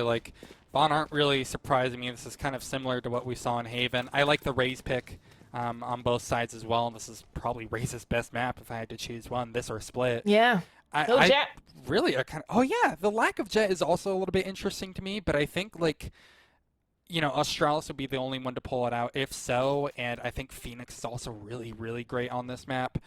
Like, Vaughan aren't really surprising me. This is kind of similar to what we saw in Haven. I like the Raze pick on both sides as well. And this is probably Raze's best map if I had to choose one, this or Split. Yeah. No Jet. Really are kind of, oh yeah, the lack of Jet is also a little bit interesting to me, but I think like, you know, Australis would be the only one to pull it out if so, and I think Phoenix is also really, really great on this map.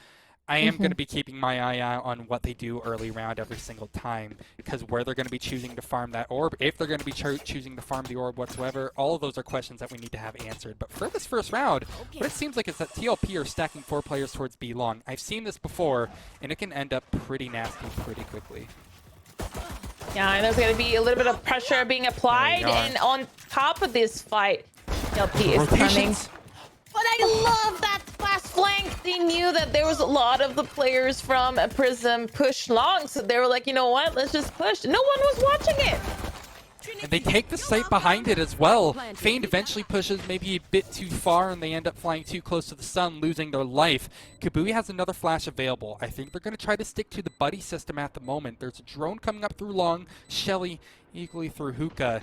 I am going to be keeping my eye out on what they do early round every single time, because where they're going to be choosing to farm that orb, if they're going to be choosing to farm the orb whatsoever, all of those are questions that we need to have answered. But for this first round, what it seems like is that TLP are stacking 4 players towards B long. I've seen this before, and it can end up pretty nasty pretty quickly. Yeah, and there's going to be a little bit of pressure being applied, and on top of this fight, TLP is coming. But I love that fast flank. They knew that there was a lot of the players from Prism push long, so they were like, you know what, let's just push. No one was watching it. And they take the site behind it as well. Feigned eventually pushes maybe a bit too far, and they end up flying too close to the sun, losing their life. Kabui has another flash available. I think they're going to try to stick to the buddy system at the moment. There's a drone coming up through long, Shelly equally through Hookah.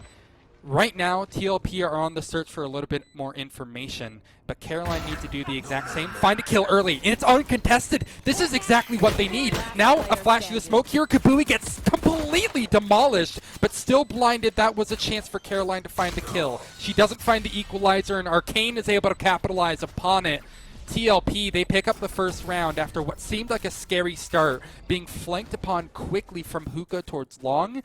Right now, TLP are on the search for a little bit more information, but Caroline needs to do the exact same. Find a kill early, and it's uncontested. This is exactly what they need. Now, a flash of the smoke here. Kabui gets completely demolished, but still blinded. That was a chance for Caroline to find the kill. She doesn't find the equalizer, and Arcane is able to capitalize upon it. TLP, they pick up the first round after what seemed like a scary start, being flanked upon quickly from Hookah towards long.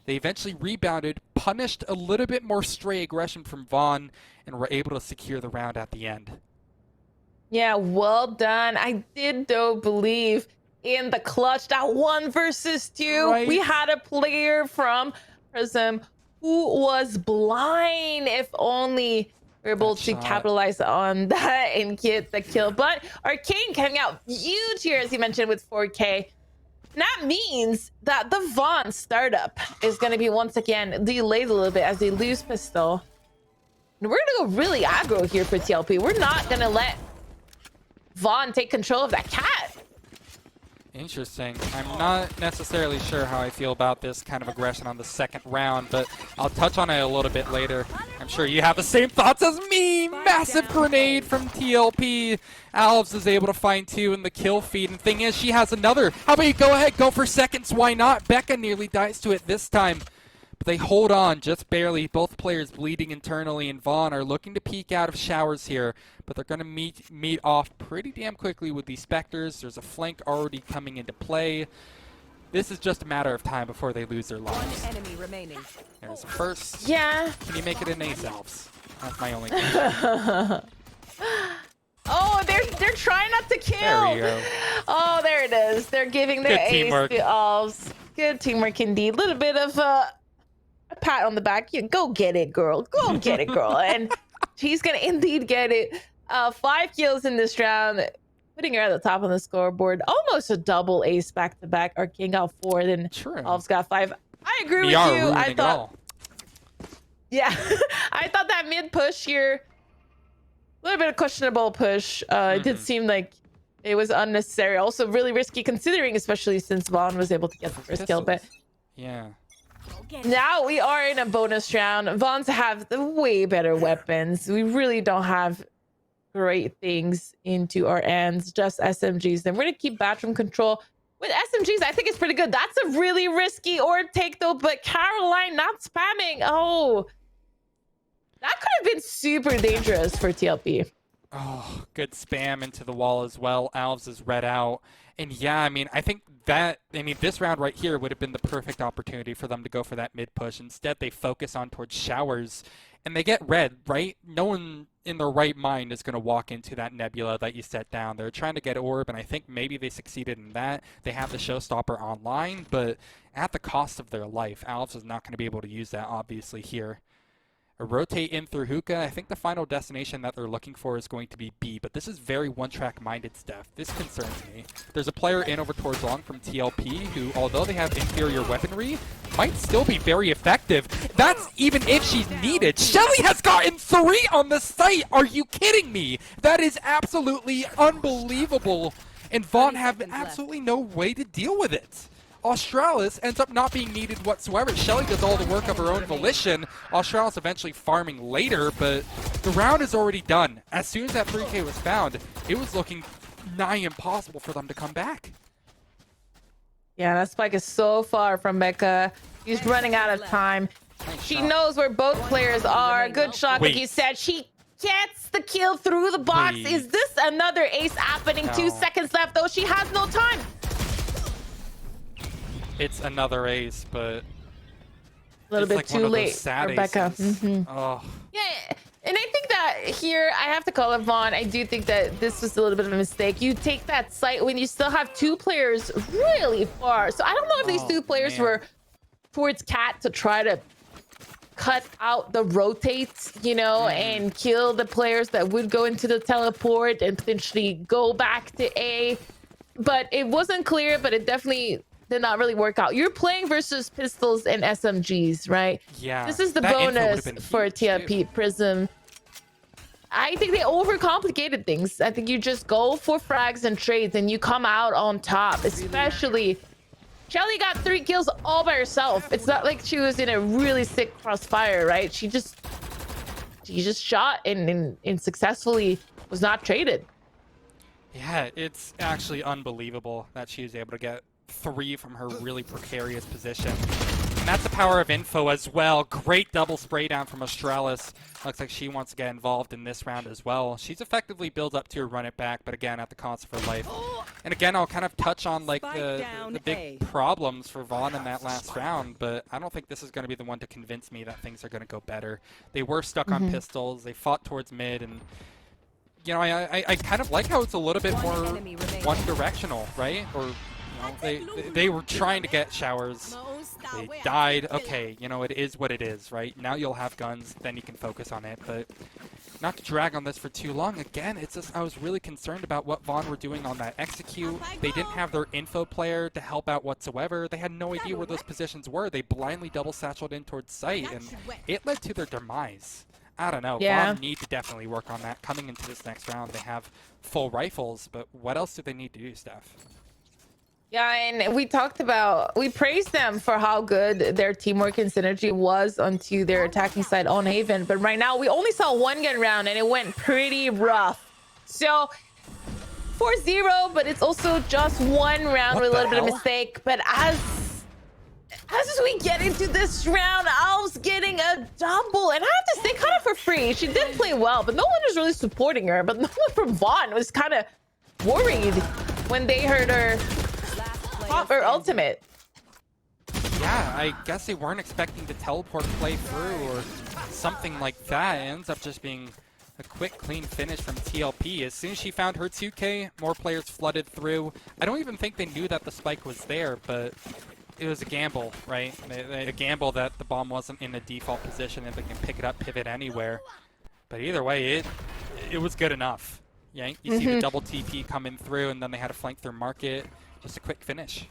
They eventually rebounded, punished a little bit more stray aggression from Vaughan, and were able to secure the round at the end. Yeah, well done. I did, though, believe in the clutch, that 1 versus 2. Right. We had a player from Prism who was blind. If only we were able to capitalize on that and get the kill. But Arcane coming out huge here, as you mentioned, with 4K. And that means that the Vaughan startup is going to be once again delayed a little bit as they lose pistol. And we're going to go really aggro here for TLP. We're not going to let Vaughan take control of that cat. Interesting. I'm not necessarily sure how I feel about this kind of aggression on the second round, but I'll touch on it a little bit later. I'm sure you have the same thoughts as me. Massive grenade from TLP. Alves is able to find 2 in the kill feed, and thing is, she has another. How about you go ahead, go for seconds, why not? Becca nearly dies to it this time. But they hold on just barely. Both players bleeding internally, and Vaughan are looking to peek out of showers here, but they're going to meet off pretty damn quickly with these Spectres. There's a flank already coming into play. This is just a matter of time before they lose their lives. 1 enemy remaining. There's a first. Yeah. Can you make it an ace, Alves? That's my only question. Oh, they're trying not to kill. There we go. Oh, there it is. They're giving their ace to Alves. Good teamwork indeed. A little bit of a pat on the back. Yeah, go get it, girl. Go get it, girl. And she's going to indeed get it. 5 kills in this round, putting her at the top of the scoreboard. Almost a double ace back-to-back. Arcane got 4, then Alves got 5. I agree with you. I thought, yeah, I thought that mid push here, a little bit of questionable push. It did seem like it was unnecessary. Also really risky considering, especially since Vaughan was able to get the first kill. But yeah. Now we are in a bonus round. Vaughns have the way better weapons. We really don't have great things into our hands, just SMGs. Then we're going to keep bathroom control. With SMGs, I think it's pretty good. That's a really risky orb take, though, but Caroline not spamming. Oh, that could have been super dangerous for TLP. Oh, good spam into the wall as well. Alves is read out. And yeah, I mean, I think this round right here would have been the perfect opportunity for them to go for that mid push. Instead, they focus on towards showers and they get red, right? No one in their right mind is going to walk into that nebula that you set down. They're trying to get orb, and I think maybe they succeeded in that. They have the showstopper online, but at the cost of their life. Alves is not going to be able to use that, obviously, here. A rotate in through Hookah. I think the final destination that they're looking for is going to be B, but this is very one-track minded stuff. This concerns me. There's a player in over towards long from TLP who, although they have inferior weaponry, might still be very effective. That's even if she's needed. Shelly has gotten 3 on the site! Are you kidding me? That is absolutely unbelievable. And Vaughan have absolutely no way to deal with it. Australis ends up not being needed whatsoever. Shelly does all the work of her own volition. Australis eventually farming later, but the round is already done. As soon as that 3K was found, it was looking nigh impossible for them to come back. Yeah, that spike is so far from Becca. He's running out of time. She knows where both players are. Good shot, like you said. She gets the kill through the box. Is this another ace happening? No. 2 seconds left, though. She has no time. It's another ace, but a little bit too late for Becca. Oh. Yeah, and I think that here, I have to call it Vaughan. I do think that this was a little bit of a mistake. You take that site when you still have 2 players really far. So I don't know if these 2 players were towards Cat to try to cut out the rotates, you know, and kill the players that would go into the teleport and potentially go back to A. But it wasn't clear, but it definitely did not really work out. You're playing versus pistols and SMGs, right? Yeah. This is the bonus for TLP Prism. I think they overcomplicated things. I think you just go for frags and trades and you come out on top, especially Shelly got 3 kills all by herself. It's not like she was in a really sick crossfire, right? She just shot and successfully was not traded. Yeah, it's actually unbelievable that she was able to get 3 from her really precarious position. And that's the power of info as well. Great double spray down from Australis. Looks like she wants to get involved in this round as well. She's effectively built up to a run it back, but again, at the cost of her life. And again, I'll kind of touch on like the big problems for Vaughan in that last round, but I don't think this is going to be the one to convince me that things are going to go better. They were stuck on pistols. They fought towards mid, and you know, I kind of like how it's a little bit more one-directional, right? Or they were trying to get showers. They died. Okay, you know, it is what it is, right? Now you'll have guns, then you can focus on it. But not to drag on this for too long. Again, it's just I was really concerned about what Vaughan were doing on that execute. They didn't have their info player to help out whatsoever. They had no idea where those positions were. They blindly double satcheled in towards site, and it led to their demise. I don't know. Vaughan need to definitely work on that. Coming into this next round, they have full rifles, but what else do they need to do, Steph? Yeah, and we praised them for how good their teamwork and synergy was onto their attacking side on Haven. But right now, we only saw 1 gun round, and it went pretty rough. So, 4-0, but it's also just 1 round with a little bit of mistake. But as we get into this round, Al's getting a double. And I have to say, kind of for free. She did play well, but no one was really supporting her. But no one from Vaughan was kind of worried when they heard her or ultimate. Yeah, I guess they weren't expecting to teleport play through or something like that. It ends up just being a quick, clean finish from TLP. As soon as she found her 2K, more players flooded through. I don't even think they knew that the spike was there, but it was a gamble, right? A gamble that the bomb wasn't in a default position and they can pick it up, pivot anywhere. But either way, it was good enough. Yeah, you see the double TP coming through, and then they had to flank through market. Just a quick finish.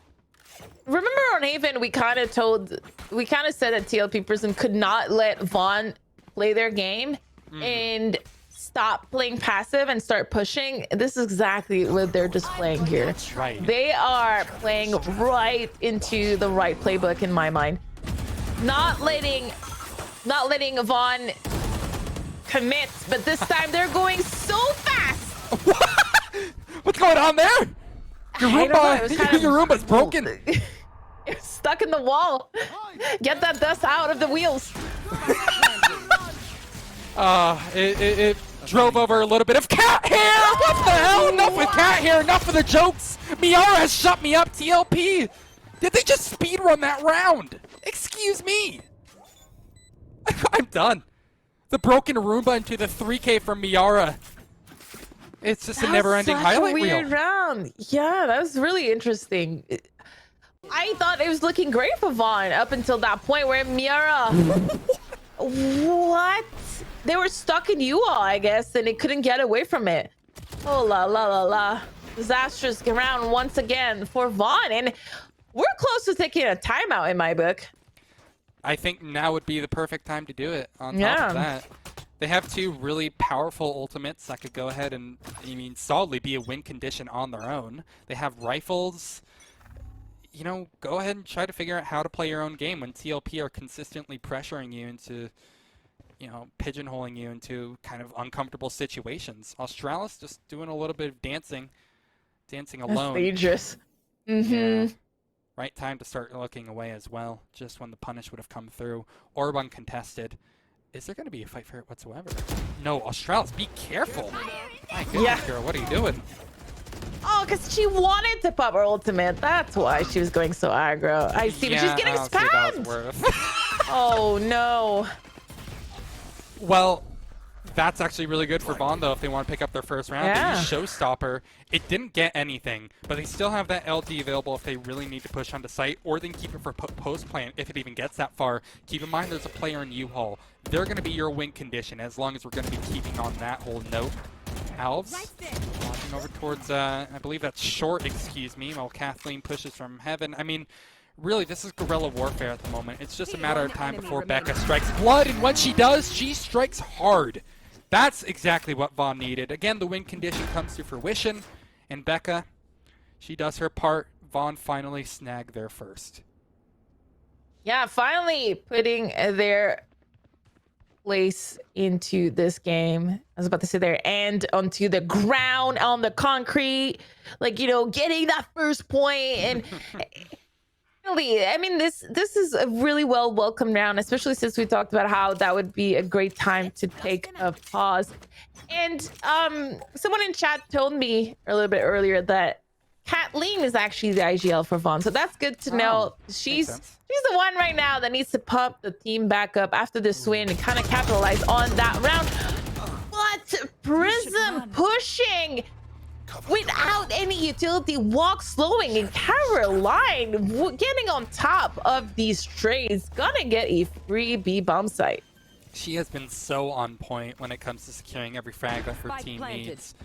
Remember on Haven, we kind of said that TLP Prism could not let Vaughan play their game and stop playing passive and start pushing. This is exactly what they're displaying here. Right. They are playing right into the right playbook in my mind. Not letting Vaughan commit, but this time they're going so fast. What's going on there? Your Roomba's broken. It's stuck in the wall. Get that dust out of the wheels. It drove over a little bit of cat hair. What the hell? Enough with cat hair. Enough of the jokes. Miara has shut me up. TLP. Did they just speedrun that round? Excuse me. I'm done. The broken Roomba into the 3K from Miara. It's just a never-ending highlight reel. Weird round. Yeah, that was really interesting. I thought it was looking great for Vaughan up until that point where Miara... What? They were stuck in you all, I guess, and they couldn't get away from it. Oh, la, la, la, la. Disastrous round once again for Vaughan, and we're close to taking a timeout in my book. I think now would be the perfect time to do it on top of that. They have 2 really powerful ultimates that could go ahead and, solidly be a win condition on their own. They have rifles. you know, go ahead and try to figure out how to play your own game when TLP are consistently pressuring you into, you know, pigeonholing you into kind of uncomfortable situations. Australis just doing a little bit of dancing alone. That's dangerous. Yeah. Right time to start looking away as well, just when the punish would have come through. Orb uncontested. Is there going to be a fight for it whatsoever? No, Australis, be careful. My goodness, girl, what are you doing? Oh, because she wanted to pop her ultimate. That's why she was going so aggro. I see, but she's getting spammed. Oh, no. Well, that's actually really good for Vaughan, though, if they want to pick up their first round. They use Showstopper. It didn't get anything, but they still have that LD available if they really need to push onto site, or they can keep it for post-plant if it even gets that far. Keep in mind there's a player in U-Haul. They're going to be your win condition, as long as we're going to be keeping on that whole note. Alves, walking over towards, I believe that's short, excuse me, while Kathleen pushes from heaven. I mean, really, this is guerrilla warfare at the moment. It's just a matter of time before Becca strikes blood, and when she does, she strikes hard. That's exactly what Vaughan needed. Again, the win condition comes to fruition, and Becca, she does her part. Vaughan finally snagged their first. Yeah, finally putting their place into this game. I was about to say there, and onto the ground, on the concrete, like, you know, getting that first point. And really, I mean, this is a really welcome round, especially since we talked about how that would be a great time to take a pause. And someone in chat told me a little bit earlier that Kathleen is actually the IGL for Vaughan, so that's good to know. She's the one right now that needs to pump the team back up after this win and kind of capitalize on that round. But Prism pushing without any utility, walk slowing, and Caroline getting on top of these trades, gonna get a free B bomb site. She has been so on point when it comes to securing every frag that her team needs.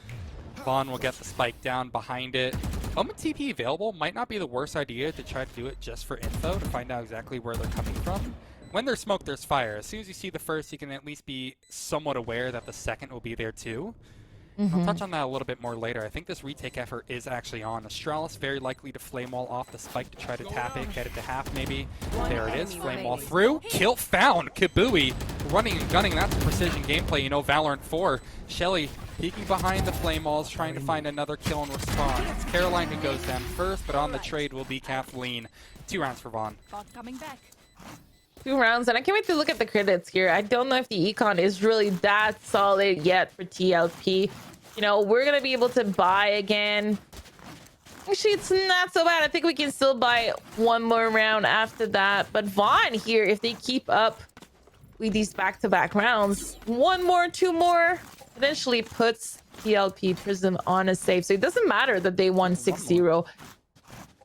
Vaughan will get the spike down behind it. Omen TP available might not be the worst idea to try to do it just for info, to find out exactly where they're coming from. When there's smoke, there's fire. As soon as you see the first, you can at least be somewhat aware that the second will be there too. I'll touch on that a little bit more later. I think this retake effort is actually on. Australis very likely to flame wall off the spike to try to tap it, get it to half maybe. There it is, flame wall through. Kill found. Kabui running and gunning. That's precision gameplay. You know, Valorant 4. Shelly peeking behind the flame walls, trying to find another kill in response. It's Caroline who goes down first, but on the trade will be Kathleen. 2 rounds for Vaughan. Coming back. 2 rounds, and I can't wait to look at the credits here. I don't know if the econ is really that solid yet for TLP. You know, we're gonna be able to buy again. Actually, it's not so bad. I think we can still buy one more round after that. But Vaughan here, if they keep up with these back-to-back rounds, 1 more, 2 more, eventually puts TLP Prism on a save. So it doesn't matter that they won 6-0.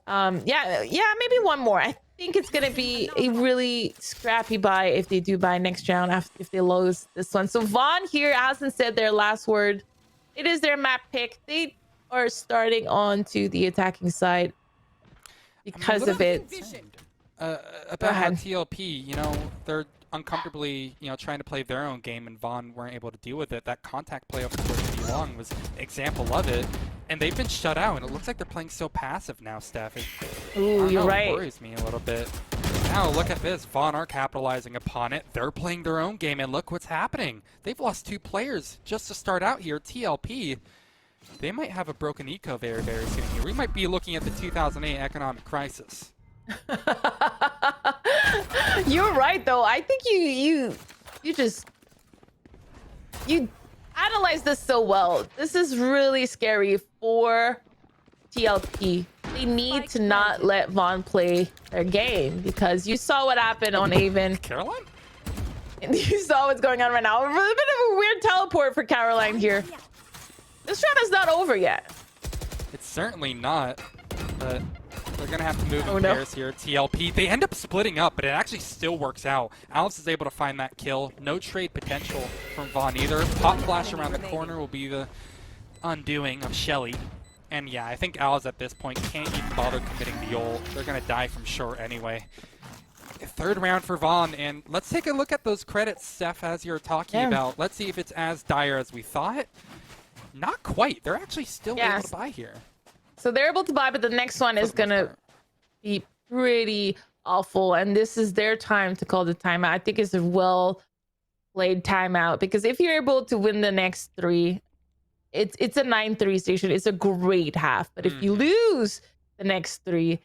Yeah, maybe 1 more. I think it's gonna be a really scrappy buy if they do buy next round if they lose this one. So Vaughan here hasn't said their last word. It is their map pick. They are starting on to the attacking side because of it. About how TLP, you know, they're uncomfortably, you know, trying to play their own game, and Vaughan weren't able to deal with it. That contact play over pretty long was an example of it, and they've been shut out, and it looks like they're playing so passive now, Steph. Ooh, you're right. It worries me a little bit. Now look at this. Vaughan are capitalizing upon it. They're playing their own game, and look what's happening. They've lost 2 players just to start out here. TLP, they might have a broken eco very, very soon here. We might be looking at the 2008 economic crisis. You're right, though. I think you analyze this so well. This is really scary for TLP. They need to not let Vaughan play their game, because you saw what happened on Avon. Caroline? And you saw what's going on right now. A bit of a weird teleport for Caroline here. This round is not over yet. It's certainly not, but they're going to have to move in pairs here. TLP, they end up splitting up, but it actually still works out. Alex is able to find that kill. No trade potential from Vaughan either. Pop flash around the corner will be the undoing of Shelly. And yeah, I think Alice at this point can't even bother committing the ult. They're going to die from short anyway. 3rd round for Vaughan, and let's take a look at those credits, Steph, as you're talking about. Let's see if it's as dire as we thought. Not quite. They're actually still able to buy here. So they're able to buy, but the next one is going to be pretty awful. And this is their time to call the timeout. I think it's a well played timeout, because if you're able to win the next 3, it's a 9-3 station. It's a great half. But if you lose the next 3,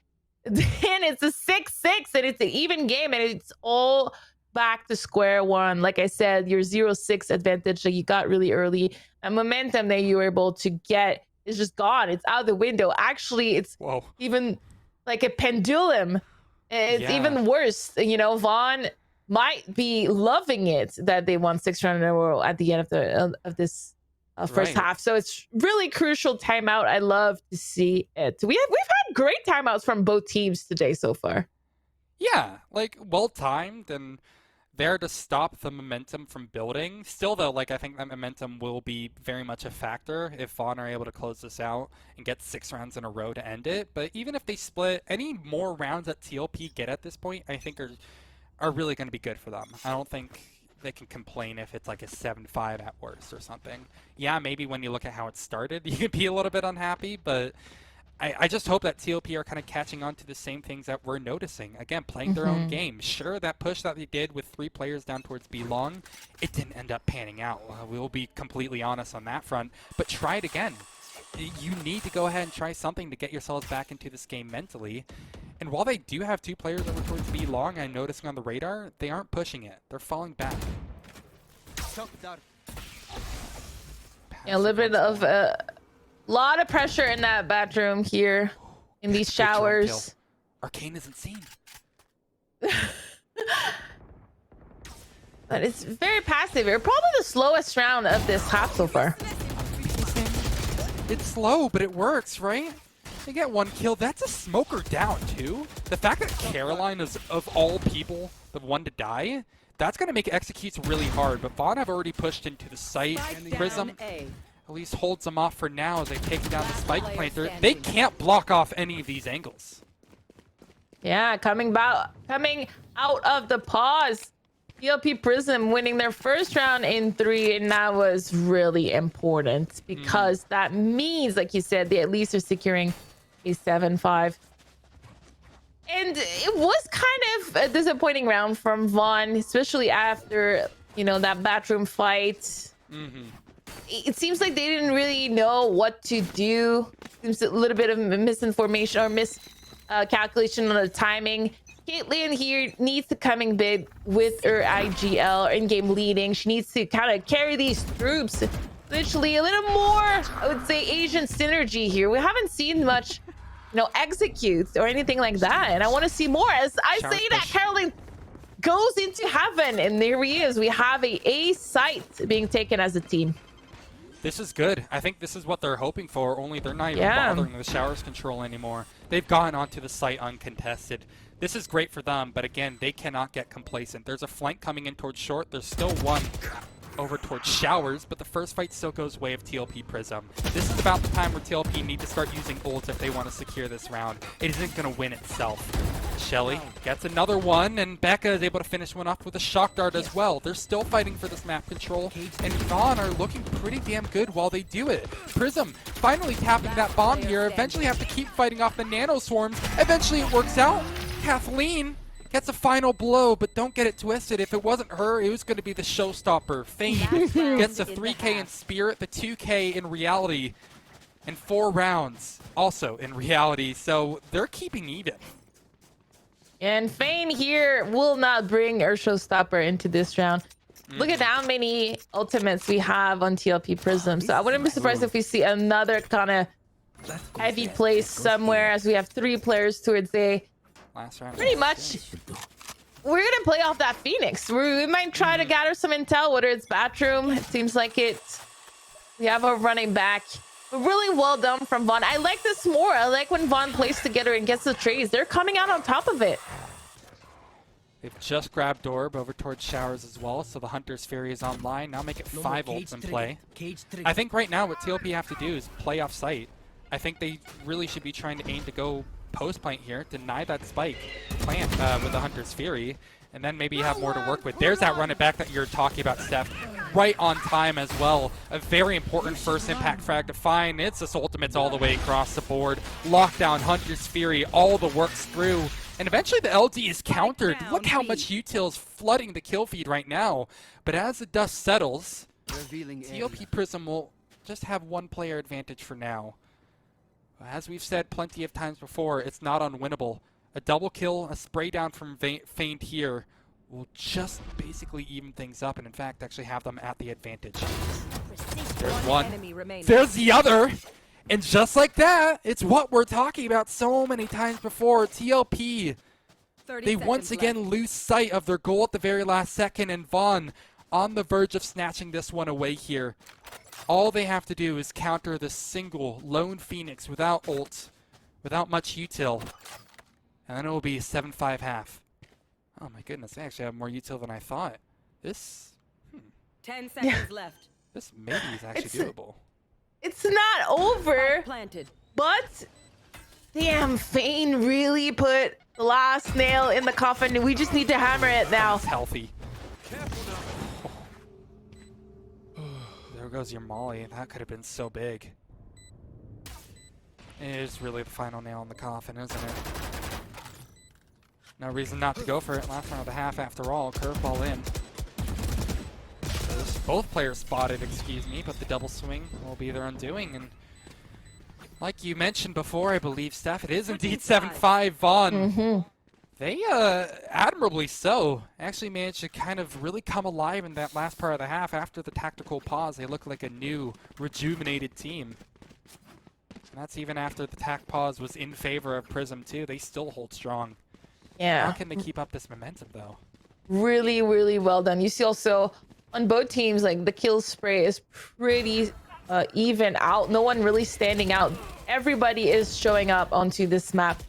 then it's a 6-6 and it's an even game, and it's all back to square one. Like I said, your 0-6 advantage that you got really early, and momentum that you were able to get is just gone. It's out the window. Actually, it's even like a pendulum. It's even worse. You know, Vaughan might be loving it that they won 6 rounds in a row at the end of this first half. So it's really crucial timeout. I love to see it. We've had great timeouts from both teams today so far. Yeah, like well timed and there to stop the momentum from building. Still though, like I think that momentum will be very much a factor if Vaughan are able to close this out and get 6 rounds in a row to end it. But even if they split, any more rounds that TLP get at this point, I think are really going to be good for them. I don't think they can complain if it's like a 7-5 at worst or something. Yeah, maybe when you look at how it started, you could be a little bit unhappy, but I just hope that TLP are kind of catching on to the same things that we're noticing. Again, playing their own game. Sure, that push that they did with 3 players down towards B long, it didn't end up panning out. We will be completely honest on that front, but try it again. You need to go ahead and try something to get yourselves back into this game mentally. And while they do have 2 players over towards B long, I'm noticing on the radar, they aren't pushing it. They're falling back. Yeah, a little bit of a lot of pressure in that bathroom here in these showers. Arcane isn't seen. But it's very passive. We're probably the slowest round of this half so far. It's slow, but it works, right? They get 1 kill. That's a smoker down, too. The fact that Caroline is, of all people, the one to die, that's going to make executes really hard. But Vaughan have already pushed into the site. Prism at least holds them off for now as they take down the spike planter. They can't block off any of these angles. Yeah, coming out of the pause. TLP Prism winning their first round in 3, and that was really important because that means, like you said, they at least are securing a 7-5. And it was kind of a disappointing round from Vaughan, especially after, you know, that bathroom fight. It seems like they didn't really know what to do. Seems a little bit of misinformation or miscalculation on the timing. Caitlyn here needs to come in big with her IGL or in-game leading. She needs to kind of carry these troops. Literally a little more, I would say, Asian synergy here. We haven't seen much, you know, executes or anything like that. And I want to see more. As I say that, Caroline goes into heaven. And there he is. We have a site being taken as a team. This is good. I think this is what they're hoping for, only they're not even bothering the showers control anymore. They've gone onto the site uncontested. This is great for them, but again, they cannot get complacent. There's a flank coming in towards short. There's still 1 over towards showers, but the first fight still goes way of TLP Prism. This is about the time where TLP need to start using ults if they want to secure this round. It isn't going to win itself. Shelly gets another one, and Becca is able to finish one off with a shock dart as well. They're still fighting for this map control, and Vaughan are looking pretty damn good while they do it. Prism finally tapping that bomb here. Eventually have to keep fighting off the nano swarms. Eventually it works out. Kathleen gets a final blow, but don't get it twisted. If it wasn't her, it was going to be the showstopper. Fane gets a 3K in spirit, the 2K in reality, and 4 rounds also in reality. So they're keeping even. And Fane here will not bring her showstopper into this round. Look at how many ultimates we have on TLP Prism. So I wouldn't be surprised if we see another kind of heavy play somewhere, as we have 3 players towards A. Last round. Pretty much, we're going to play off that Phoenix. We might try to gather some intel, whether it's bathroom. It seems like we have a running back. But really well done from Vaughan. I like this more. I like when Vaughan plays together and gets the trades. They're coming out on top of it. They've just grabbed Orb over towards Showers as well, so the Hunter's Fury is online. Now make it 5 ults in play. I think right now what TLP have to do is play off site. I think they really should be trying to aim to go post plant here, deny that spike, plant with the Hunter's Fury, and then maybe have more to work with. There's that run it back that you're talking about, Steph. right on time as well. A very important first impact frag to find. It's just ultimates all the way across the board. Lockdown, Hunter's Fury, all the works through. And eventually the LD is countered. Look how much util is flooding the kill feed right now. But as the dust settles, TLP Prism will just have one player advantage for now. As we've said plenty of times before, it's not unwinnable. A double kill, a spray down from Feint here will just basically even things up, and in fact actually have them at the advantage. There's one. There's the other. And just like that, it's what we're talking about so many times before. TLP, they once again lose sight of their goal at the very last second, and Vaughan on the verge of snatching this one away here. All they have to do is counter the single lone Phoenix without ult, without much util, and then it will be a 7-5 half. Oh my goodness, they actually have more util than I thought. This, 10 seconds left. This maybe is actually doable. It's not over, Planted. but damn, Feint really put the last nail in the coffin. We just need to hammer it now. It's healthy. There goes your molly. That could have been so big. It is really the final nail in the coffin, isn't it? No reason not to go for it. Last round of the half after all. Curveball in. Both players spotted, excuse me, but the double swing will be their undoing. And like you mentioned before, I believe, Steph, it is indeed 7-5 Vaughan. They, admirably so, actually managed to kind of really come alive in that last part of the half. After the tactical pause, they look like a new, rejuvenated team. And that's even after the tac pause was in favor of Prism, too. They still hold strong. Yeah. How can they keep up this momentum, though? Really, really well done. You see also on both teams, like the kill spray is pretty even out. No one really standing out. Everybody is showing up onto this map.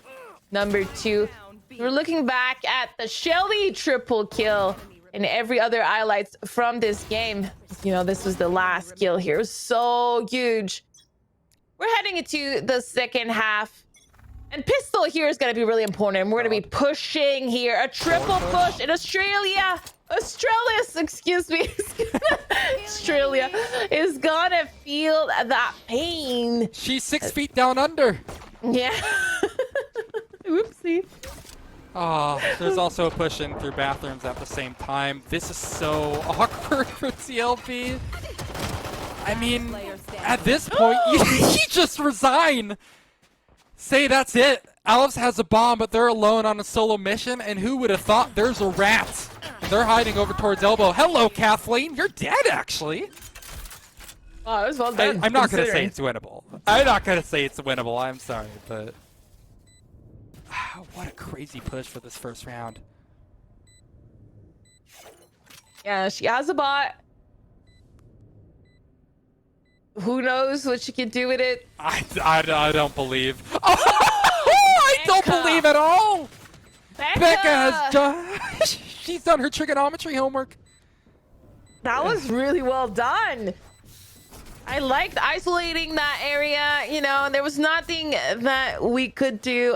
Number 2. We're looking back at the Shelly triple kill and every other highlights from this game. You know, this was the last kill here. It was so huge. We're heading into the second half. And pistol here is going to be really important. We're going to be pushing here. A triple push in Australia. Excuse me. Australia is going to feel that pain. She's 6 feet down under. Yeah. Oopsie. Oh, there's also a push in through bathrooms at the same time. This is so awkward for TLP. I mean, at this point, you just resign. Say that's it. Alex has a bomb, but they're alone on a solo mission, and who would have thought there's a rat? They're hiding over towards elbow. Hello, Kathleen. You're dead, actually. Oh, it was well done. I'm not going to say it's winnable. I'm sorry, but... what a crazy push for this first round. Yeah, she has a bot. Who knows what she can do with it? I don't believe. Oh, I don't believe at all. Becca has done. She's done her trigonometry homework. That was really well done. I liked isolating that area. You know, there was nothing that we could do.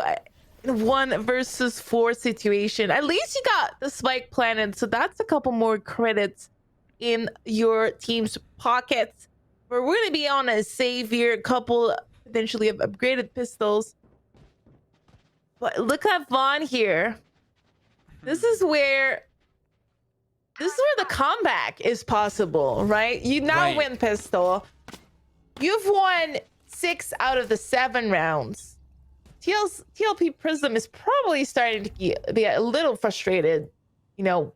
1 versus 4 situation. At least you got the spike planted, so that's a couple more credits in your team's pockets. But we're gonna be on a save here, a couple potentially of upgraded pistols. But look at Vaughan here. This is where the comeback is possible, right? You now win pistol. You've won 6 out of the 7 rounds. TLP Prism is probably starting to be a little frustrated. You know,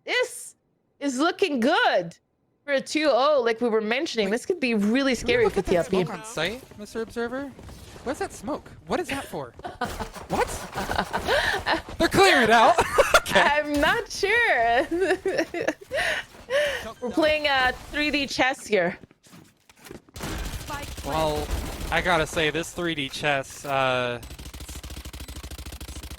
this is looking good for a 2-0, like we were mentioning. This could be really scary for TLP. Smoke on site, Mr. Observer? What's that smoke? What is that for? What? They're clearing it out. Okay. I'm not sure. We're playing 3D chess here. Well, I gotta say, this 3D chess,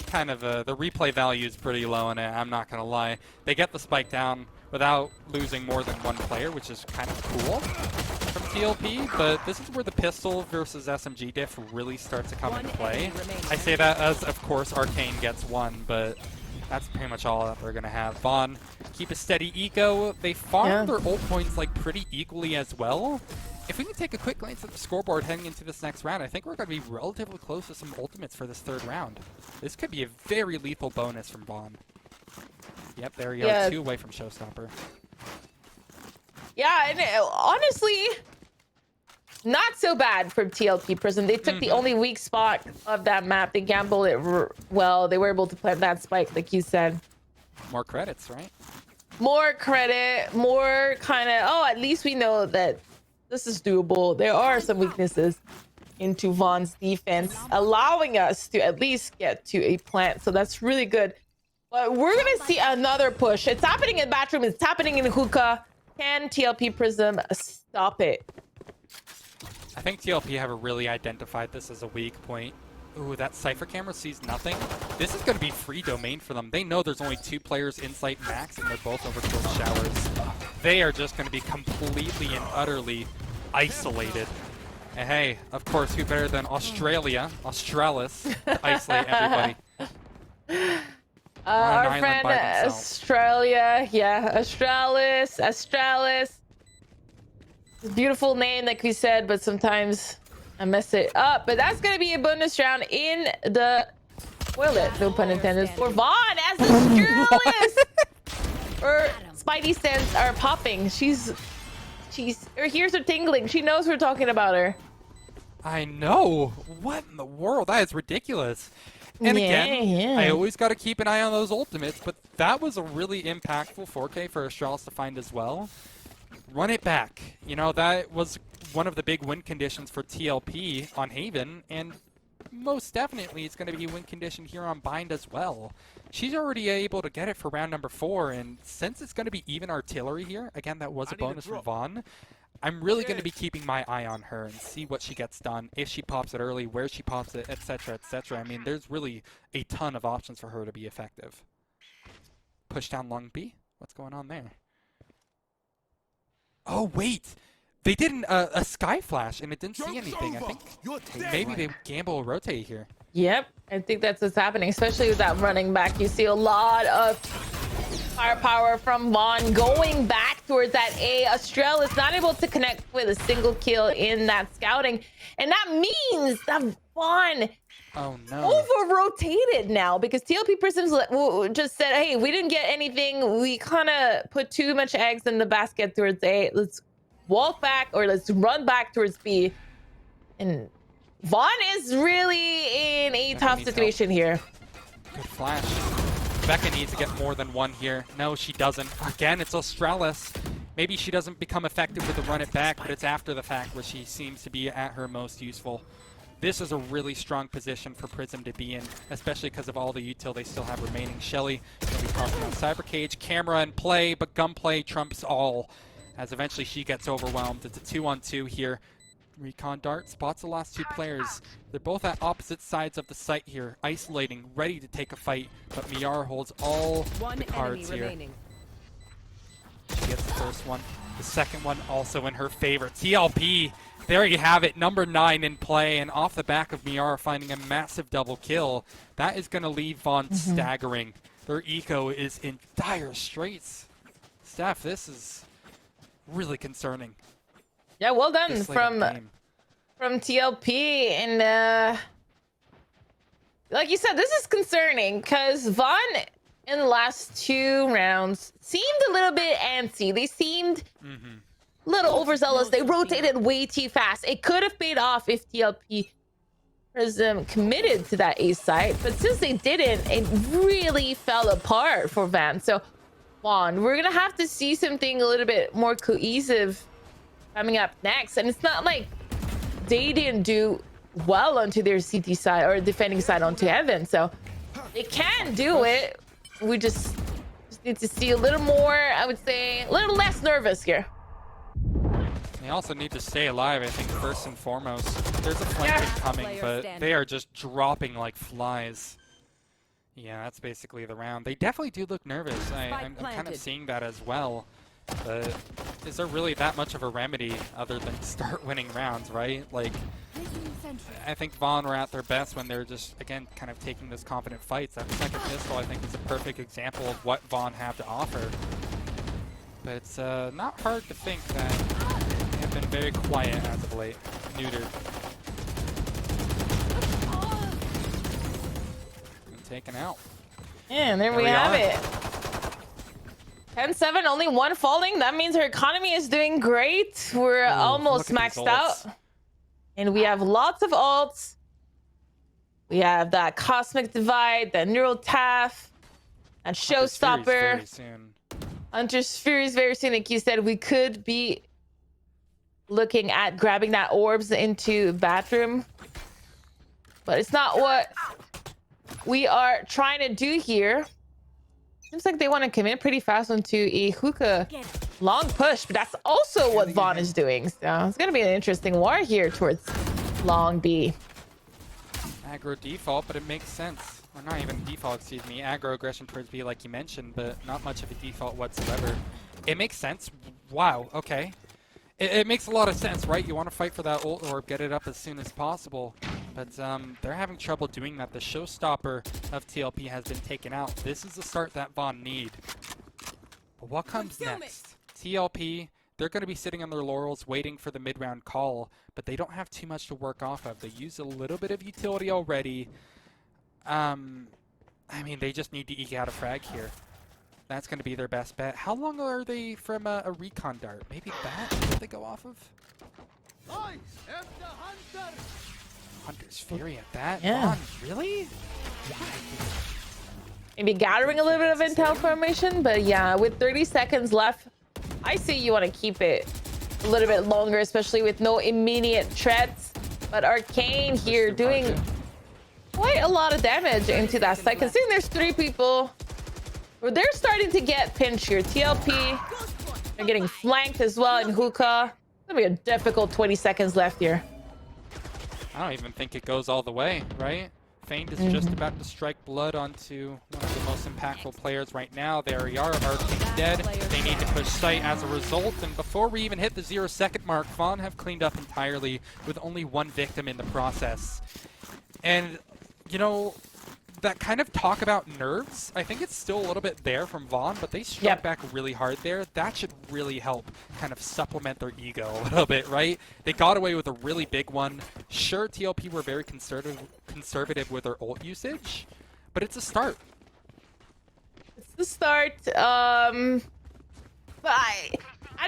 kind of, the replay value is pretty low in it, I'm not gonna lie. They get the spike down without losing more than 1 player, which is kind of cool from TLP, but this is where the pistol versus SMG diff really starts to come into play. I say that as, of course, Arcane gets 1, but That's pretty much all that they're going to have. Vaughan, keep a steady eco. They farm their ult points like pretty equally as well. If we can take a quick glance at the scoreboard heading into this next round, I think we're going to be relatively close to some ultimates for this third round. This could be a very lethal bonus from Vaughan. Yep, there we go. Yeah. 2 away from Showstopper. Yeah, and honestly, not so bad from TLP Prism. They took the only weak spot of that map. They gambled it well. They were able to plant that spike, like you said. More credits, right? More credit, more kind of, oh, at least we know that this is doable. There are some weaknesses into Vaughn's defense, allowing us to at least get to a plant. So that's really good. But we're going to see another push. It's happening in Bathroom. It's happening in Hookah. Can TLP Prism stop it? I think TLP have really identified this as a weak point. Ooh, that Cypher camera sees nothing. This is going to be free domain for them. They know there's only 2 players in sight max, and they're both over towards showers. They are just going to be completely and utterly isolated. And hey, of course, who better than Australis to isolate everybody? Our friend Australia, yeah, Australis. Beautiful name, like we said, but sometimes I mess it up. But that's gonna be a bonus round in the toilet, no pun intended, for Vaughan as Australis. Her Spidey sense are popping. Her ears are tingling. She knows we're talking about her. I know. What in the world? That is ridiculous. And again, I always got to keep an eye on those ultimates, but that was a really impactful 4K for Australis to find as well. Run it back. You know, that was one of the big win conditions for TLP on Haven, and most definitely it's going to be a win condition here on Bind as well. She's already able to get it for round number 4, and since it's going to be even artillery here, again, that was a bonus from Vaughan, I'm really going to be keeping my eye on her and see what she gets done, if she pops it early, where she pops it, etc., etc. I mean, there's really a ton of options for her to be effective. Push down long B? What's going on there? Oh, wait! They did a sky flash, and it didn't see anything. I think maybe they gamble rotate here. Yep, I think that's what's happening, especially with that running back. You see a lot of firepower from Vaughan going back towards that A. Australis not able to connect with a single kill in that scouting. And that means that Vaughan over-rotated now, because TLP Prisms just said, hey, we didn't get anything. We kind of put too much eggs in the basket towards A. Let's walk back, or let's run back towards B. And Vaughan is really in a tough situation here. Good flash. Becca needs to get more than one here. No, she doesn't. Again, it's Australis. Maybe she doesn't become effective with the run it back, but it's after the fact where she seems to be at her most useful. This is a really strong position for Prism to be in, especially because of all the util they still have remaining. Shelly going to be talking on Cyber Cage, camera and play, but gunplay trumps all, as eventually she gets overwhelmed. It's a 2-on-2 here. Recon Dart spots the last 2 players. They're both at opposite sides of the site here, isolating, ready to take a fight, but Miara holds all the cards here. She gets the first one. The second one also in her favor. TLP, there you have it, number 9 in play, and off the back of Miara finding a massive double kill. That is going to leave Vaughan staggering. Their eco is in dire straits. Steph, this is really concerning. Yeah, well done from TLP, and like you said, this is concerning because Vaughan in the last 2 rounds seemed a little bit antsy. They seemed a little overzealous. They rotated way too fast. It could have paid off if TLP Prism committed to that A site, but since they didn't, it really fell apart for Van. So Vaughan, we're gonna have to see something a little bit more cohesive coming up next. And it's not like they didn't do well onto their CT side or defending side onto Heaven, so they can do it. We just need to see a little more, I would say, a little less nervous here. They also need to stay alive, I think, first and foremost. There's a flank coming, but they are just dropping like flies. Yeah, that's basically the round. They definitely do look nervous. I'm kind of seeing that as well. But is there really that much of a remedy other than start winning rounds, right? Like, I think Vaughan were at their best when they're just, again, kind of taking those confident fights. That second pistol, I think, is a perfect example of what Vaughan have to offer. But it's not hard to think that they have been very quiet as of late. Neutered. And taken out. And there we have it. 10-7, only one falling. That means our economy is doing great. We're almost maxed out. And we have lots of ults. We have that Cosmic Divide, that Neural Taff, and Showstopper. Hunter's Fury is very soon. Like you said, we could be looking at grabbing that orbs into bathroom. But it's not what we are trying to do here. Seems like they want to commit pretty fast onto a hookah long push, but that's also what Vaughan is doing. So it's going to be an interesting war here towards long B. Aggro default, but it makes sense. Or not even default, excuse me. Aggro aggression towards B like you mentioned, but not much of a default whatsoever. It makes sense. Wow, okay. It makes a lot of sense, right? You want to fight for that ult orb, get it up as soon as possible. But they're having trouble doing that. The showstopper of TLP has been taken out. This is the start that Vaughan need. But what comes next? TLP, they're going to be sitting on their laurels waiting for the mid-round call, but they don't have too much to work off of. They use a little bit of utility already. I mean, they just need to eke out a frag here. That's going to be their best bet. How long are they from a recon dart? Maybe bat that they go off of? Hunter's Fury at that? Yeah. Really? Maybe gathering a little bit of intel formation, but yeah, with 30 seconds left, I see you want to keep it a little bit longer, especially with no immediate threats. But Arcane here doing quite a lot of damage into that site. Considering there's 3 people, well, they're starting to get pinched here. TLP, they're getting flanked as well in hookah. It's gonna be a difficult 20 seconds left here. I don't even think it goes all the way, right? Feigned is just about to strike blood onto one of the most impactful players right now. There we are. Arcane's dead. They need to push site as a result. And before we even hit the 0-second mark, Vaughan have cleaned up entirely with only 1 victim in the process. And, you know, that kind of talk about nerves, I think it's still a little bit there from Vaughan, but they struck back really hard there. That should really help kind of supplement their ego a little bit, right? They got away with a really big one. Sure, TLP were very conservative with their ult usage, but it's a start. It's the start. But I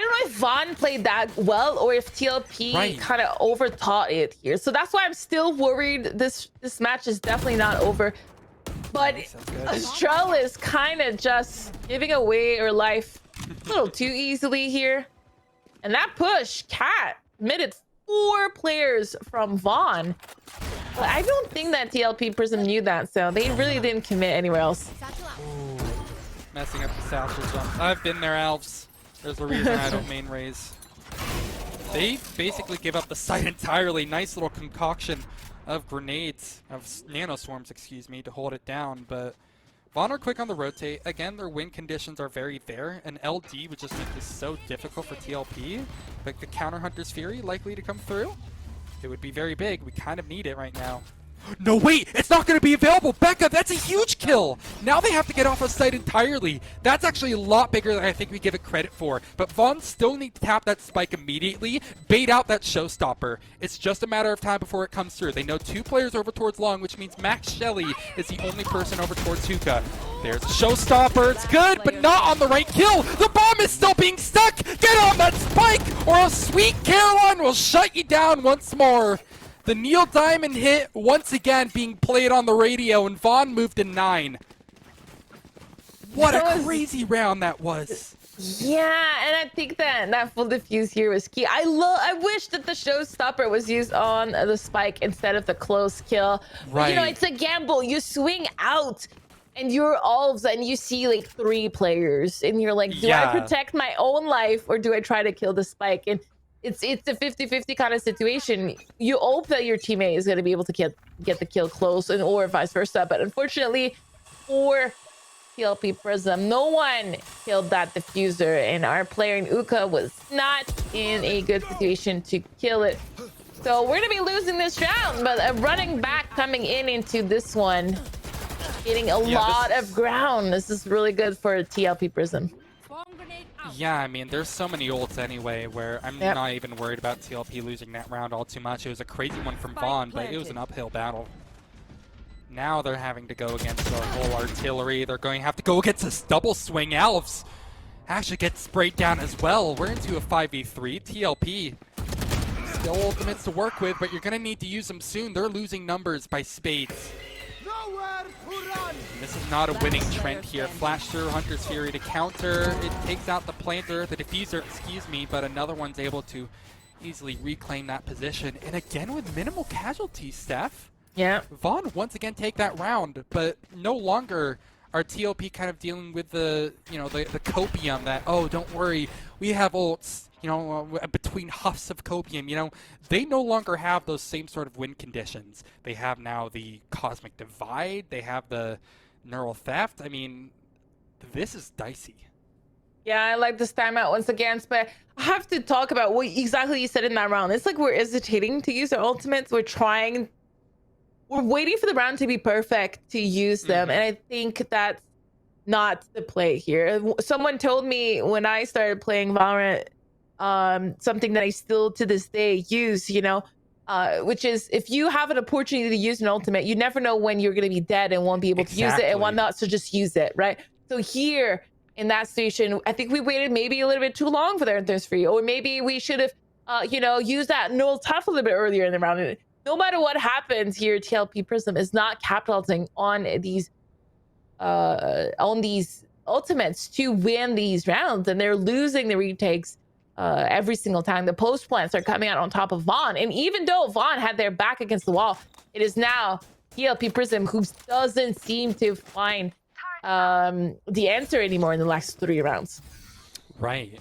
don't know if Vaughan played that well or if TLP kind of overthought it here. So that's why I'm still worried. This match is definitely not over. But Astral is kind of just giving away her life a little too easily here. And that push, Cat admitted 4 players from Vaughan. But I don't think that TLP Prism knew that, so they really didn't commit anywhere else. Ooh, messing up the satchel jump. I've been there, Alves. There's a reason I don't main raise. They basically give up the site entirely. Nice little concoction of grenades, of nanoswarms, excuse me, to hold it down. But Vaughan are quick on the rotate. Again, their win conditions are very there. An LD would just make this so difficult for TLP. But the counter Hunter's Fury likely to come through. It would be very big. We kind of need it right now. No, wait! It's not going to be available! Becca, that's a huge kill! Now they have to get off of site entirely. That's actually a lot bigger than I think we give it credit for. But Vaughan still need to tap that spike immediately, bait out that showstopper. It's just a matter of time before it comes through. They know 2 players over towards long, which means Max Shelley is the only person over towards hookah. There's a showstopper. It's good, but not on the right kill. The bomb is still being stuck! Get on that spike, or a sweet Caroline will shut you down once more. The Neil Diamond hit once again being played on the radio, and Vaughan moved to 9. What a crazy round that was. Yeah, and I think that full defuse here was key. I wish that the showstopper was used on the spike instead of the close kill. Right. You know, it's a gamble. You swing out and you're Alves and you see like 3 players and you're like, do I protect my own life or do I try to kill the spike? And it's a 50-50 kind of situation. You hope that your teammate is going to be able to get the kill close and or vice versa. But unfortunately for TLP Prism, no one killed that diffuser, and our player in Uka was not in a good situation to kill it. So we're gonna be losing this round, but a running back coming into this one, getting a lot of ground. This is really good for TLP Prism. Yeah, I mean, there's so many ults anyway where I'm not even worried about TLP losing that round all too much. It was a crazy one from Vaughan, but it was an uphill battle. Now they're having to go against the whole artillery. They're going to have to go against this double swing. Elves actually get sprayed down as well. We're into a 5v3. TLP still ultimates to work with, but you're going to need to use them soon. They're losing numbers by spades. And this is not a winning trend here. Flash through Hunter's Fury to counter. It takes out the planter, the diffuser, excuse me, but another one's able to easily reclaim that position. And again with minimal casualties, Steph. Yeah. Vaughan once again take that round, but no longer are TLP kind of dealing with the, you know, the copium that, oh, don't worry, we have ults, you know, between huffs of copium, you know. They no longer have those same sort of win conditions. They have now the Cosmic Divide, they have the Neural Theft. I mean, this is dicey. Yeah, I like this timeout once again, but I have to talk about what exactly you said in that round. It's like we're hesitating to use our ultimates. We're waiting for the round to be perfect to use them, and I think that's not the play here. Someone told me when I started playing Valorant, something that I still to this day use, you know, which is if you have an opportunity to use an ultimate, you never know when you're going to be dead and won't be able to use it and whatnot, so just use it, right? So here in that situation, I think we waited maybe a little bit too long for their thirst free, or maybe we should have, you know, used that null tough a little bit earlier in the round. No matter what happens here, TLP Prism is not capitalizing on these ultimates to win these rounds, and they're losing the retakes every single time. The post plants are coming out on top of Vaughan, and even though Vaughan had their back against the wall, it is now TLP Prism who doesn't seem to find the answer anymore in the last 3 rounds. Right.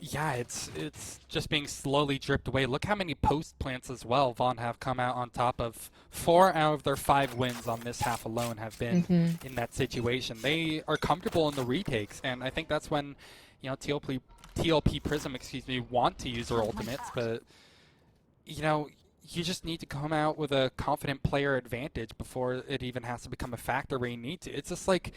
Yeah, it's just being slowly dripped away. Look how many post plants as well Vaughan have come out on top of. 4 out of their 5 wins on this half alone have been in that situation. They are comfortable in the retakes, and I think that's when, you know, TLP Prism, excuse me, want to use their ultimates, but, you know, you just need to come out with a confident player advantage before it even has to become a factor where you need to. It's just like,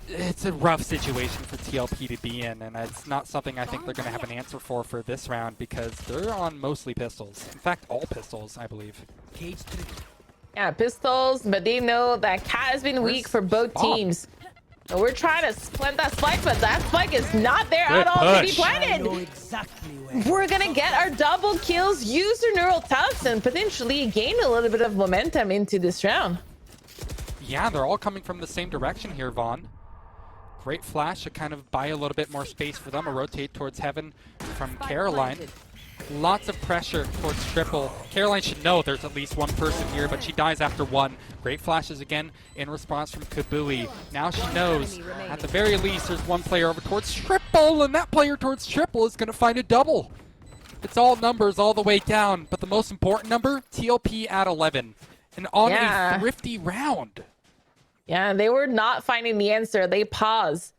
it's a rough situation for TLP to be in, and it's not something I think they're going to have an answer for this round because they're on mostly pistols. In fact, all pistols, I believe. Yeah, pistols, but they know that Cat has been weak for both teams. So we're trying to plant that spike, but that spike is not there at all to be planted. We're going to get our double kills, use our neural tufts, and potentially gain a little bit of momentum into this round. Yeah, they're all coming from the same direction here, Vaughan. Great flash to kind of buy a little bit more space for them. A rotate towards heaven from Caroline. Lots of pressure towards triple. Caroline should know there's at least one person here, but she dies after 1. Great flashes again in response from Kabui. Now she knows at the very least there's one player over towards triple, and that player towards triple is going to find a double. It's all numbers all the way down, but the most important number, TLP at 11. And on a thrifty round. Yeah, they were not finding the answer. They pause.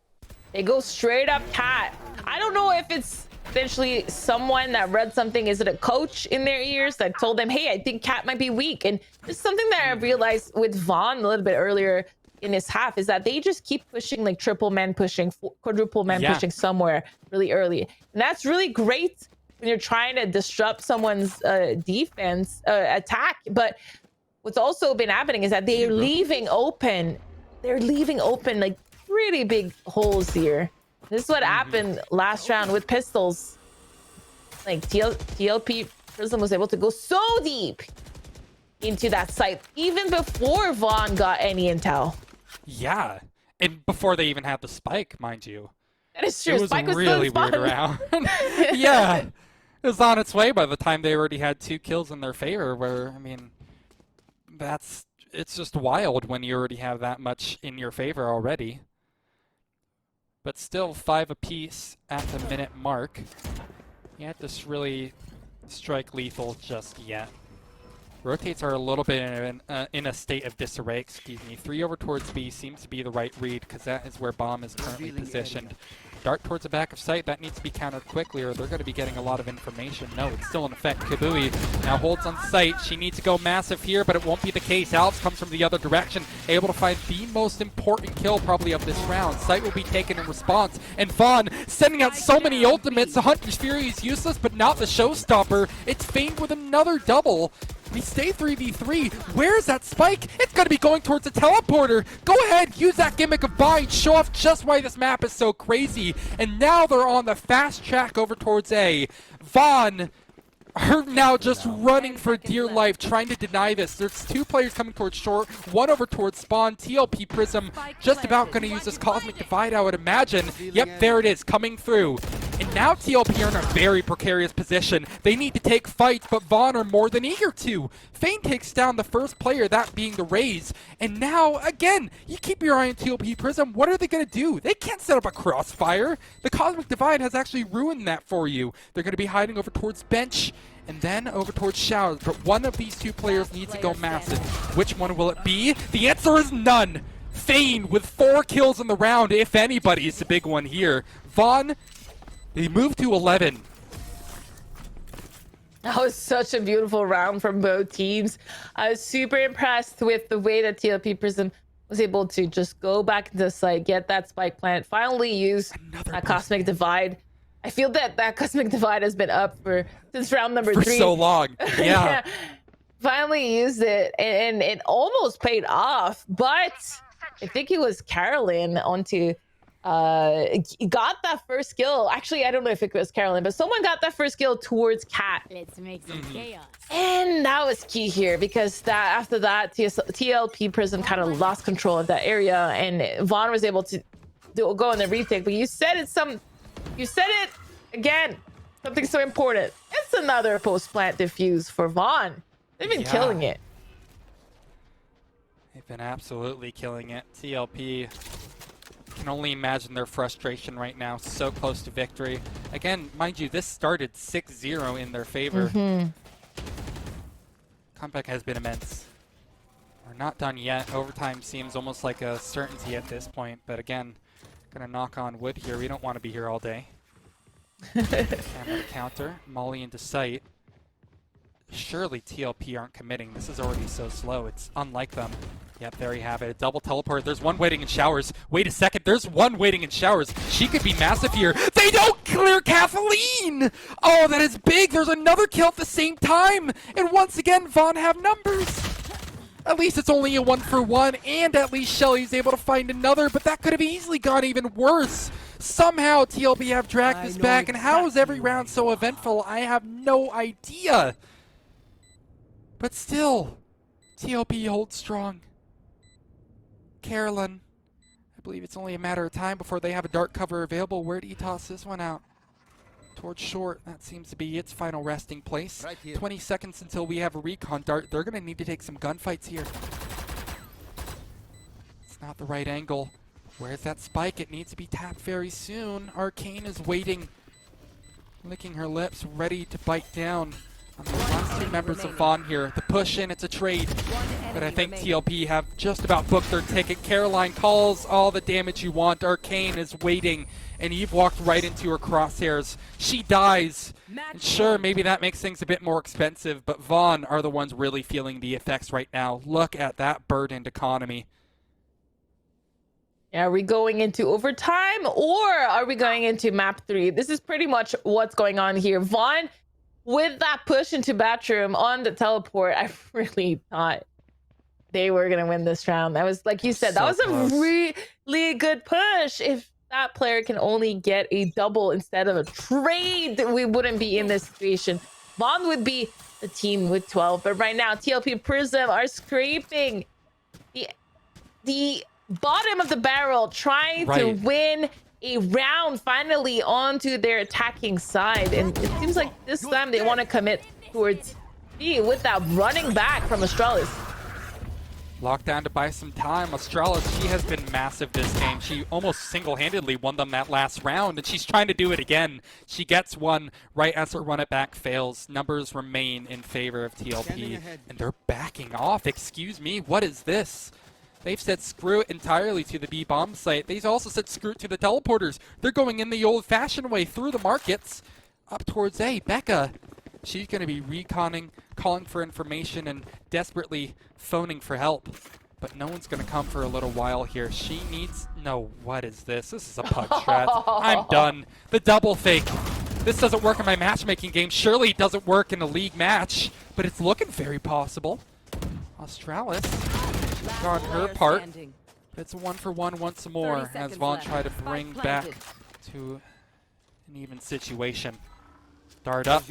They go straight up Cat. I don't know if it's essentially someone that read something. Is it a coach in their ears that told them, hey, I think Cat might be weak? And it's something that I realized with Vaughan a little bit earlier in this half is that they just keep pushing, like triple man pushing, quadruple man pushing somewhere really early. And that's really great when you're trying to disrupt someone's defense attack. But what's also been happening is that they're leaving open like pretty big holes here. This is what happened last round with pistols. Like TLP Prism was able to go so deep into that site even before Vaughan got any intel. Yeah, and before they even had the spike, mind you. That is true. It was Spike a really weird round. Yeah, it was on its way by the time they already had 2 kills in their favor. Where, I mean, it's just wild when you already have that much in your favor already. But still 5 apiece at the minute mark. You have to really strike lethal just yet. Rotates are a little bit in a state of disarray, excuse me. 3 over towards B seems to be the right read because that is where Bomb is currently positioned. dart towards the back of site. That needs to be countered quickly or they're going to be getting a lot of information. No, it's still in effect. Kabui now holds on site. She needs to go massive here, but it won't be the case. Alex comes from the other direction, able to find the most important kill probably of this round. Site will be taken in response, and Vaughan sending out so many ultimates. The Hunter's Fury is useless, but not the showstopper. It's Fane with another double. We stay 3v3. Where's that spike? It's going to be going towards the teleporter. Go ahead, use that gimmick of bind, show off just why this map is so crazy. And now they're on the fast track over towards A. Vaughan are now just running for dear life, trying to deny this. There's two players coming towards short, one over towards spawn. TLP Prism just about going to use this Cosmic Divide, I would imagine. Yep, there it is, coming through. And now TLP are in a very precarious position. They need to take fights, but Vaughan are more than eager to. Fane takes down the first player, that being the Raze. And now, again, you keep your eye on TLP Prism. What are they going to do? They can't set up a crossfire. The Cosmic Divide has actually ruined that for you. They're going to be hiding over towards bench and then over towards showers. But one of these two players needs to go massive. Which one will it be? The answer is none. Fane with 4 kills in the round, if anybody, is the big one here. Vaughan, they move to 11. That was such a beautiful round from both teams. I was super impressed with the way that TLP Prism was able to just go back into the site, get that spike plant, finally use that Cosmic Divide. I feel that that Cosmic Divide has been up since round number 3. For so long, yeah. Finally used it, and it almost paid off, but I think it was Carolyn onto... got that first kill. Actually, I don't know if it was Carolyn, but someone got that first kill towards Cat. Let's make some chaos. And that was key here because after that, TLP Prism kind of lost control of that area, and Vaughan was able to go in the retake. But you said it again. Something so important. It's another post-plant defuse for Vaughan. They've been killing it. They've been absolutely killing it. TLP can only imagine their frustration right now. So close to victory. Again, mind you, this started 6-0 in their favor. Comeback has been immense. We're not done yet. Overtime seems almost like a certainty at this point. But again, gonna knock on wood here. We don't want to be here all day. Camera counter. Molly into sight. Surely TLP aren't committing. This is already so slow. It's unlike them. Yep, there you have it. A double teleport. There's one waiting in showers. Wait a second. There's one waiting in showers. She could be massive here. They don't clear Kathleen! Oh, that is big. There's another kill at the same time. And once again, Vaughan have numbers. At least it's only a 1-for-1, and at least Shelly's able to find another, but that could have easily gone even worse. Somehow TLP have dragged this back, and how is every round so eventful? I have no idea. But still, TLP holds strong. Carolyn, I believe it's only a matter of time before they have a dart cover available. Where do you toss this one out? Towards short. That seems to be its final resting place. Right 20 seconds until we have a recon dart. They're going to need to take some gunfights here. It's not the right angle. Where's that spike? It needs to be tapped very soon. Arcane is waiting, licking her lips, ready to bite down on the last 2 members of Vaughan here. The push in, it's a trade. But I think TLP have just about booked their ticket. Caroline calls all the damage you want. Arcane is waiting, and Eve walked right into her crosshairs. She dies. And sure, maybe that makes things a bit more expensive, but Vaughan are the ones really feeling the effects right now. Look at that burdened economy. Are we going into overtime, or are we going into map 3? This is pretty much what's going on here. Vaughan, with that push into bathroom on the teleport, I really thought they were going to win this round. That was, like you said, that was a really good push. If that player can only get a double instead of a trade, we wouldn't be in this situation. Vaughan would be the team with 12. But right now, TLP Prism are scraping the bottom of the barrel, trying to win a round finally onto their attacking side. And it seems like this time they want to commit towards B with that running back from Astralis. Lockdown to buy some time. Astralis, she has been massive this game. She almost single-handedly won them that last round, and she's trying to do it again. She gets one right as her run it back fails. Numbers remain in favor of TLP, and they're backing off. Excuse me, what is this? They've said screw it entirely to the B-bomb site. They've also said screw it to the teleporters. They're going in the old-fashioned way through the markets up towards A. Becca, she's going to be reconning, calling for information, and desperately phoning for help. But no one's going to come for a little while here. She needs... No, what is this? This is a pug strat. I'm done. The double fake. This doesn't work in my matchmaking game. Surely it doesn't work in a league match, but it's looking very possible. Australis, she's on her part. It's a 1-for-1 once more as Vaughan tried to bring back to an even situation. Dart up.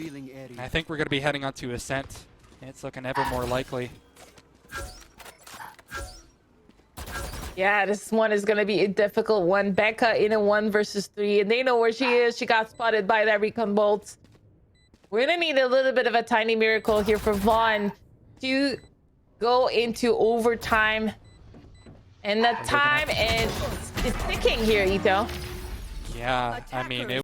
I think we're going to be heading onto Ascent. It's looking ever more likely. Yeah, this one is going to be a difficult one. Becca in a 1 versus 3, and they know where she is. She got spotted by that recon bolt. We're going to need a little bit of a tiny miracle here for Vaughan to go into overtime. And the time is ticking here, Ito. Yeah, I mean, it